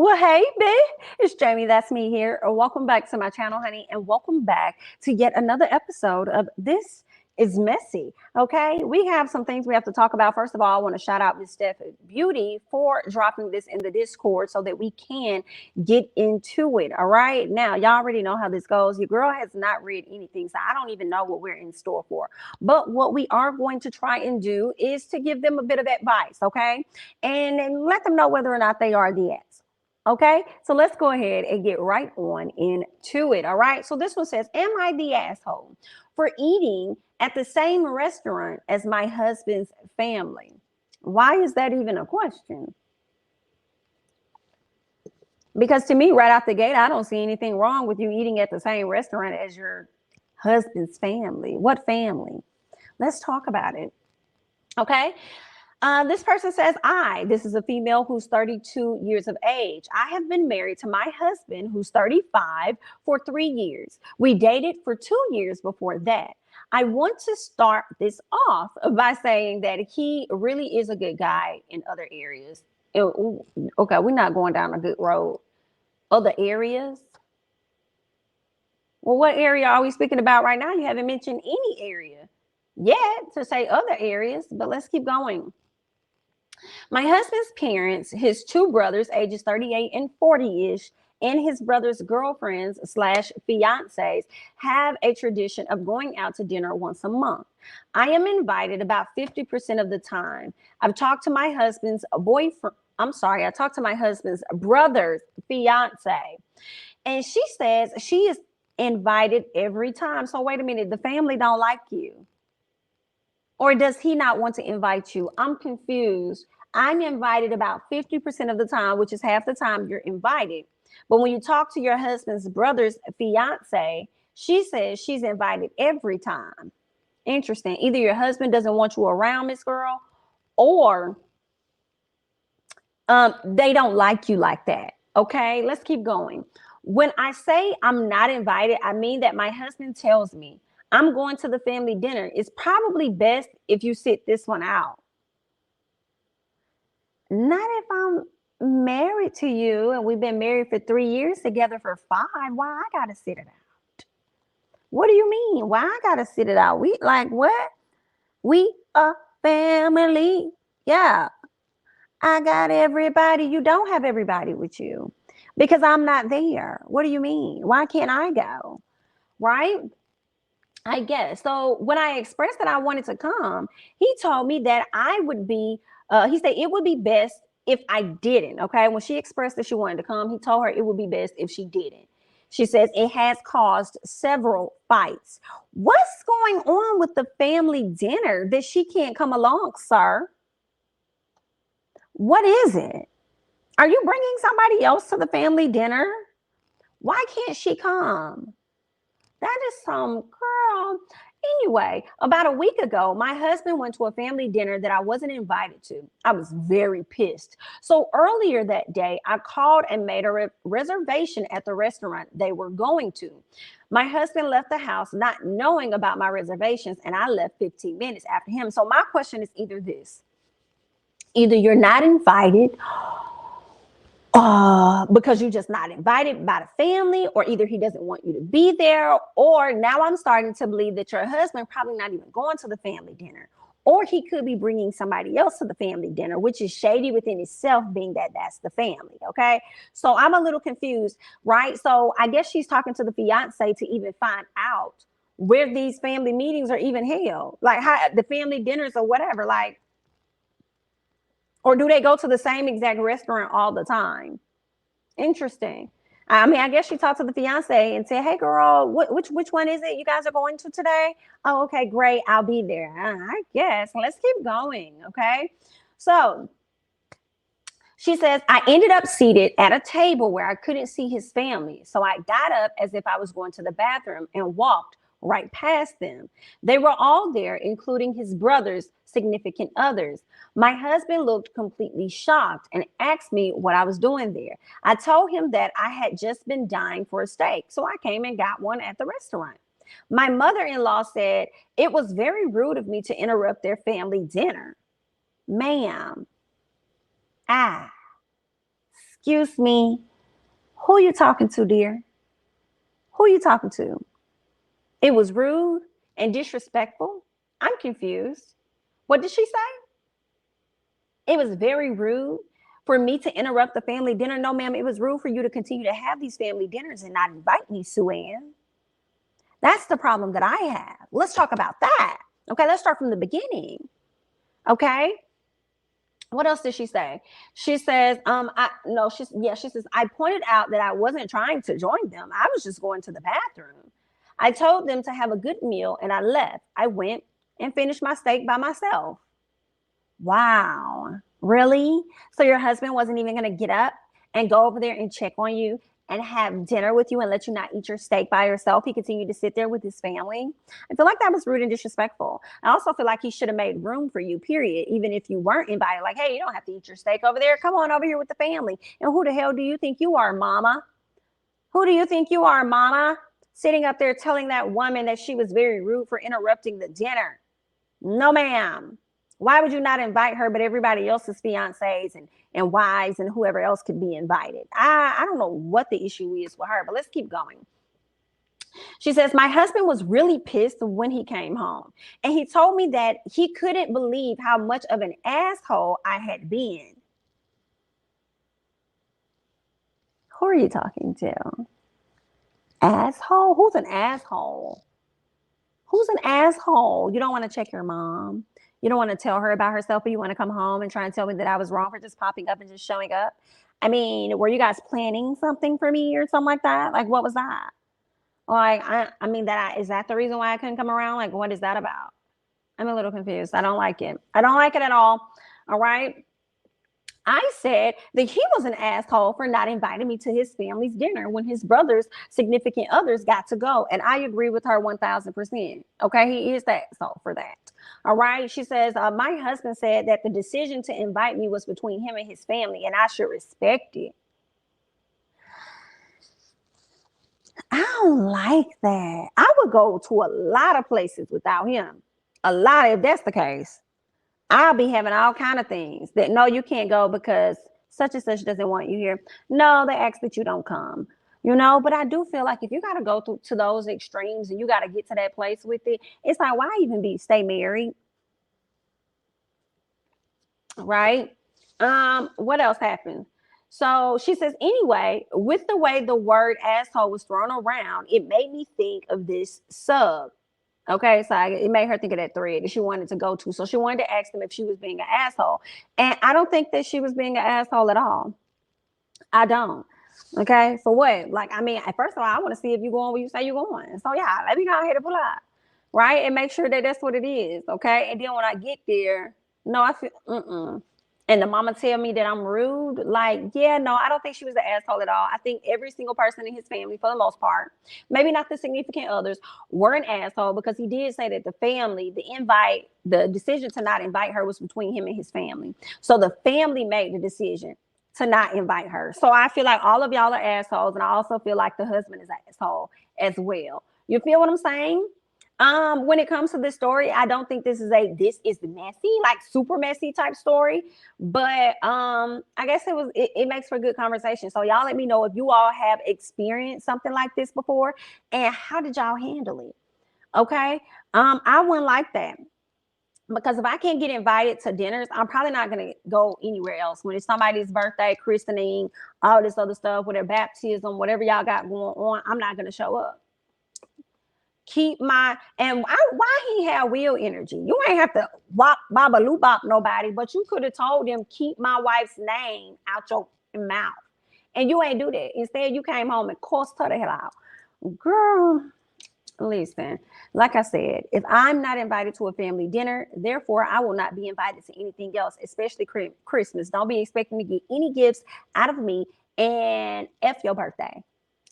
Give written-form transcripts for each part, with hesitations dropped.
Well, hey, babe, it's Jamie. That's me here. Welcome back to my channel, honey, and welcome back to yet another episode of This is Messy. Okay, we have some things we have to talk about. First of all, I want to shout out Miss Steph Beauty for dropping this in the Discord so that we can get into it. All right, now y'all already know how this goes. Your girl has not read anything, so I don't even know what we're in store for. But what we are going to try and do is to give them a bit of advice, okay, and let them know whether or not they are the ass. Okay, so let's go ahead and get right on into it. All right, so this one says, am I the asshole for eating at the same restaurant as my husband's family? Why is that even a question? Because to me, right out the gate, I don't see anything wrong with you eating at the same restaurant as your husband's family. What family? Let's talk about it. Okay. This person says, this is a female who's 32 years of age. I have been married to my husband, who's 35, for 3 years. We dated for 2 years before that. I want to start this off by saying that he really is a good guy in other areas. Okay, we're not going down a good road. Other areas? Well, what area are we speaking about right now? You haven't mentioned any area yet to say other areas, but let's keep going. My husband's parents, his two brothers, ages 38 and 40-ish, and his brother's girlfriends / fiancés have a tradition of going out to dinner once a month. I am invited about 50% of the time. I've talked to my husband's boyfriend. I talked to my husband's brother's fiance, and she says she is invited every time. So wait a minute, the family don't like you. Or does he not want to invite you? I'm confused. I'm invited about 50% of the time, which is half the time you're invited. But when you talk to your husband's brother's fiance, she says she's invited every time. Interesting. Either your husband doesn't want you around, Miss Girl, or they don't like you like that. Okay, let's keep going. When I say I'm not invited, I mean that my husband tells me, I'm going to the family dinner. It's probably best if you sit this one out. Not if I'm married to you and we've been married for 3 years, together for 5. Why I gotta sit it out? What do you mean? Why I gotta sit it out? We like what? We a family. Yeah. I got everybody. You don't have everybody with you because I'm not there. What do you mean? Why can't I go? Right? I guess. So when I expressed that I wanted to come, he told me that I would be, he said it would be best if I didn't. Okay. When she expressed that she wanted to come, he told her it would be best if she didn't. She says it has caused several fights. What's going on with the family dinner that she can't come along, sir? What is it? Are you bringing somebody else to the family dinner? Why can't she come? That is some girl. Anyway, about a week ago, my husband went to a family dinner that I wasn't invited to. I was very pissed. So earlier that day, I called and made a reservation at the restaurant they were going to. My husband left the house not knowing about my reservations, and I left 15 minutes after him. So my question is either this. Either you're not invited because you're just not invited by the family, or either he doesn't want you to be there, or now I'm starting to believe that your husband probably not even going to the family dinner, or he could be bringing somebody else to the family dinner, which is shady within itself, being that that's the family. Okay, so I'm a little confused, right? So I guess she's talking to the fiance to even find out where these family meetings are even held, like how the family dinners or whatever, like. Or do they go to the same exact restaurant all the time? Interesting. I mean, I guess she talked to the fiance and said, hey, girl, which one is it you guys are going to today? Oh, okay, great. I'll be there. I guess. Let's keep going. Okay. So she says, I ended up seated at a table where I couldn't see his family. So I got up as if I was going to the bathroom and walked right past them. They were all there, including his brother's significant others. My husband looked completely shocked and asked me what I was doing there. I told him that I had just been dying for a steak, so I came and got one at the restaurant. My mother-in-law said it was very rude of me to interrupt their family dinner. Ma'am, excuse me, who you talking to, dear? Who you talking to? It was rude and disrespectful. I'm confused. What did she say? It was very rude for me to interrupt the family dinner. No, ma'am, it was rude for you to continue to have these family dinners and not invite me, Sue Ann. That's the problem that I have. Let's talk about that. Okay, let's start from the beginning. Okay. What else did she say? She says, she says, I pointed out that I wasn't trying to join them. I was just going to the bathroom. I told them to have a good meal and I left. I went and finished my steak by myself. Wow. Really? So your husband wasn't even going to get up and go over there and check on you and have dinner with you and let you not eat your steak by yourself? He continued to sit there with his family. I feel like that was rude and disrespectful. I also feel like he should have made room for you, period. Even if you weren't invited, like, hey, you don't have to eat your steak over there. Come on over here with the family. And who the hell do you think you are, mama? Who do you think you are, mama? Sitting up there telling that woman that she was very rude for interrupting the dinner. No, ma'am. Why would you not invite her, but everybody else's fiancés and wives and whoever else could be invited? I don't know what the issue is with her, but let's keep going. She says, my husband was really pissed when he came home. And he told me that he couldn't believe how much of an asshole I had been. Who are you talking to? Asshole? Who's an asshole? Who's an asshole? You don't want to check your mom. You don't want to tell her about herself, but you want to come home and try and tell me that I was wrong for just popping up and just showing up. I mean, were you guys planning something for me or something like that? Like, what was that? Like, is that the reason why I couldn't come around? Like, what is that about? I'm a little confused. I don't like it. I don't like it at all. All right. I said that he was an asshole for not inviting me to his family's dinner when his brother's significant others got to go. And I agree with her 1000%. Okay. He is the asshole for that. All right. She says, my husband said that the decision to invite me was between him and his family, and I should respect it. I don't like that. I would go to a lot of places without him. A lot, if that's the case. I'll be having all kind of things that, no, you can't go because such and such doesn't want you here. No, they ask that you don't come, but I do feel like if you got to go to those extremes and you got to get to that place with it, it's like, why even stay married? Right? What else happened? So she says, anyway, with the way the word asshole was thrown around, it made me think of this sub. Okay, so it made her think of that thread that she wanted to go to. So she wanted to ask them if she was being an asshole. And I don't think that she was being an asshole at all. I don't. Okay, for what? Like, I mean, first of all, I want to see if you're going where you say you're going. So yeah, let me go ahead and pull up. Right? And make sure that that's what it is. Okay. And then when I get there, no, I feel, and the mama tell me that I'm rude. Like, yeah, no, I don't think she was an asshole at all. I think every single person in his family, for the most part, maybe not the significant others, were an asshole because he did say that the decision to not invite her was between him and his family. So the family made the decision to not invite her. So I feel like all of y'all are assholes. And I also feel like the husband is an asshole as well. You feel what I'm saying? When it comes to this story, I don't think this is messy, like super messy type story, but I guess it makes for a good conversation. So y'all let me know if you all have experienced something like this before and how did y'all handle it? Okay. I wouldn't like that because if I can't get invited to dinners, I'm probably not going to go anywhere else. When it's somebody's birthday, christening, all this other stuff, with their baptism, whatever y'all got going on, I'm not going to show up. Why he had wheel energy? You ain't have to wop baba loop bop nobody, but you could have told him, keep my wife's name out your mouth. And you ain't do that. Instead, you came home and cursed her the hell out. Girl, listen, like I said, if I'm not invited to a family dinner, therefore I will not be invited to anything else, especially Christmas. Don't be expecting to get any gifts out of me, and F your birthday.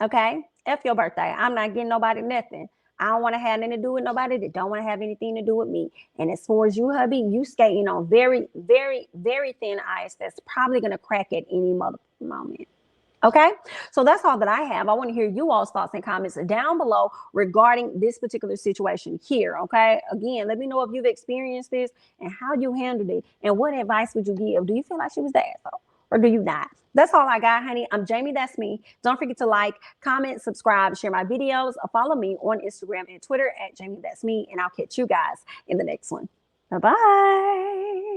Okay? F your birthday. I'm not getting nobody nothing. I don't want to have anything to do with nobody that don't want to have anything to do with me. And as far as you, hubby, you skating on very, very, very thin ice that's probably going to crack at any moment. Okay, so that's all that I have. I want to hear you all's thoughts and comments down below regarding this particular situation here. Okay, again, let me know if you've experienced this and how you handled it and what advice would you give. Do you feel like she was the asshole? or do you not? That's all I got, honey. I'm Jamie. That's me. Don't forget to like, comment, subscribe, share my videos, or follow me on Instagram and Twitter at Jamie. That's me. And I'll catch you guys in the next one. Bye-bye.